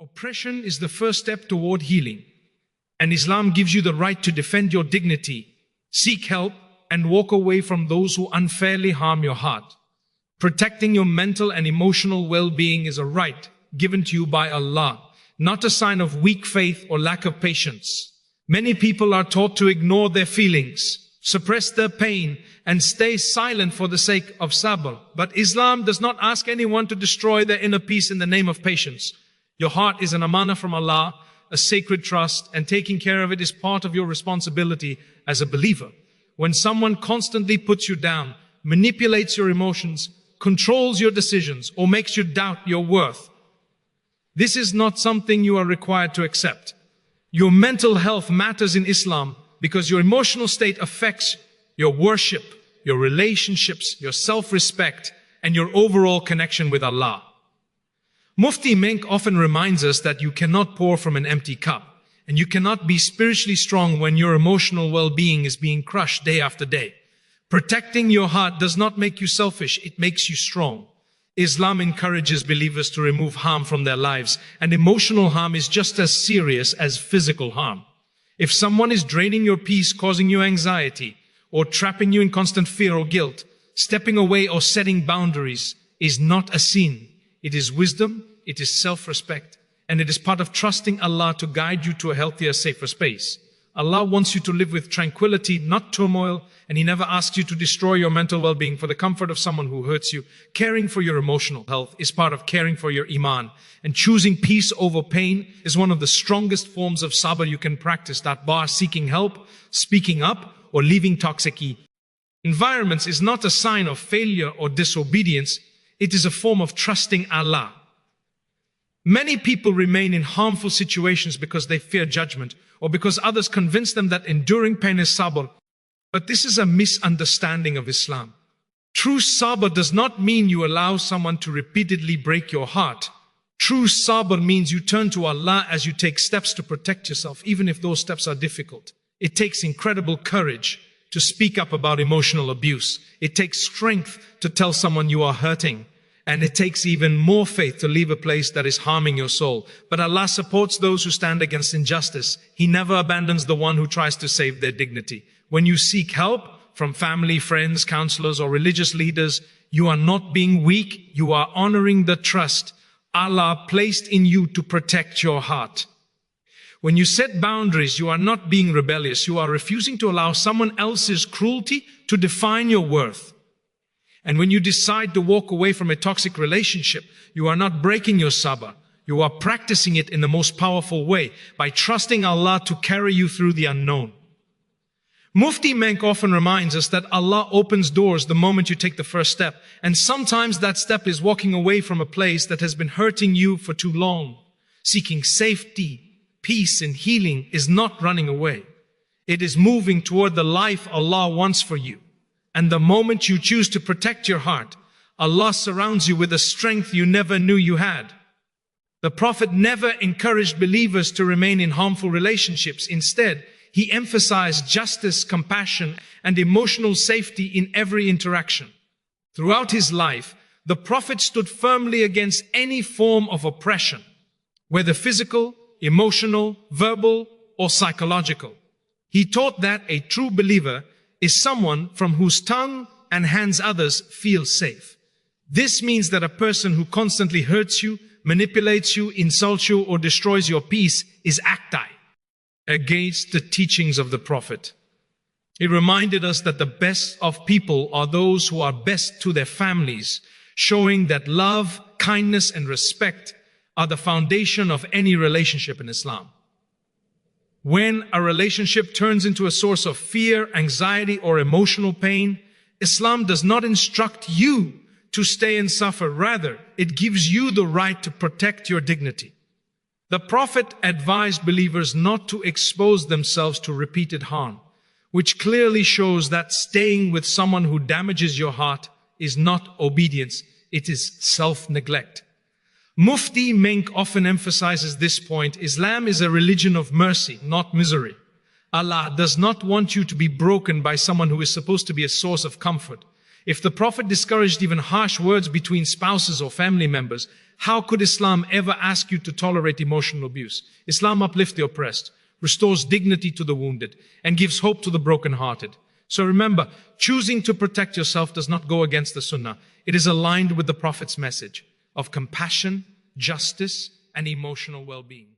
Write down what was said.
Oppression is the first step toward healing, and Islam gives you the right to defend your dignity, seek help, and walk away from those who unfairly harm your heart. Protecting your mental and emotional well-being is a right given to you by Allah, not a sign of weak faith or lack of patience. Many people are taught to ignore their feelings, suppress their pain, and stay silent for the sake of sabr. But Islam does not ask anyone to destroy their inner peace in the name of patience. Your heart is an amana from Allah, a sacred trust, and taking care of it is part of your responsibility as a believer. When someone constantly puts you down, manipulates your emotions, controls your decisions, or makes you doubt your worth, this is not something you are required to accept. Your mental health matters in Islam because your emotional state affects your worship, your relationships, your self-respect, and your overall connection with Allah. Mufti Menk often reminds us that you cannot pour from an empty cup, and you cannot be spiritually strong when your emotional well-being is being crushed day after day. Protecting your heart does not make you selfish, it makes you strong. Islam encourages believers to remove harm from their lives, and emotional harm is just as serious as physical harm. If someone is draining your peace, causing you anxiety, or trapping you in constant fear or guilt, stepping away or setting boundaries is not a sin. It is wisdom, it is self-respect, and it is part of trusting Allah to guide you to a healthier, safer space. Allah wants you to live with tranquility, not turmoil, and He never asks you to destroy your mental well-being for the comfort of someone who hurts you. Caring for your emotional health is part of caring for your iman, and choosing peace over pain is one of the strongest forms of sabr you can practice, that bar seeking help, speaking up, or leaving toxic environments is not a sign of failure or disobedience. It is a form of trusting Allah. Many people remain in harmful situations because they fear judgment or because others convince them that enduring pain is sabr. But this is a misunderstanding of Islam. True sabr does not mean you allow someone to repeatedly break your heart. True sabr means you turn to Allah as you take steps to protect yourself, even if those steps are difficult. It takes incredible courage to speak up about emotional abuse. It takes strength to tell someone you are hurting. And it takes even more faith to leave a place that is harming your soul. But Allah supports those who stand against injustice. He never abandons the one who tries to save their dignity. When you seek help from family, friends, counselors, or religious leaders, you are not being weak. You are honoring the trust Allah placed in you to protect your heart. When you set boundaries, you are not being rebellious. You are refusing to allow someone else's cruelty to define your worth. And when you decide to walk away from a toxic relationship, you are not breaking your sabr. You are practicing it in the most powerful way, by trusting Allah to carry you through the unknown. Mufti Menk often reminds us that Allah opens doors the moment you take the first step. And sometimes that step is walking away from a place that has been hurting you for too long. Seeking safety, peace, and healing is not running away. It is moving toward the life Allah wants for you. And the moment you choose to protect your heart, Allah surrounds you with a strength you never knew you had. The Prophet never encouraged believers to remain in harmful relationships. Instead, he emphasized justice, compassion, and emotional safety in every interaction. Throughout his life, the Prophet stood firmly against any form of oppression, whether physical, emotional, verbal, or psychological. He taught that a true believer is someone from whose tongue and hands others feel safe. This means that a person who constantly hurts you, manipulates you, insults you, or destroys your peace is actai against the teachings of the Prophet. He reminded us that the best of people are those who are best to their families, showing that love, kindness, and respect are the foundation of any relationship in Islam. When a relationship turns into a source of fear, anxiety, or emotional pain, Islam does not instruct you to stay and suffer. Rather, it gives you the right to protect your dignity. The Prophet advised believers not to expose themselves to repeated harm, which clearly shows that staying with someone who damages your heart is not obedience, it is self-neglect. Mufti Menk often emphasizes this point. Islam is a religion of mercy, not misery. Allah does not want you to be broken by someone who is supposed to be a source of comfort. If the Prophet discouraged even harsh words between spouses or family members, How could Islam ever ask you to tolerate emotional abuse? Islam uplifts the oppressed, restores dignity to the wounded, and gives hope to the brokenhearted. So remember, choosing to protect yourself does not go against the Sunnah. It is aligned with the Prophet's message of compassion, justice, and emotional well-being.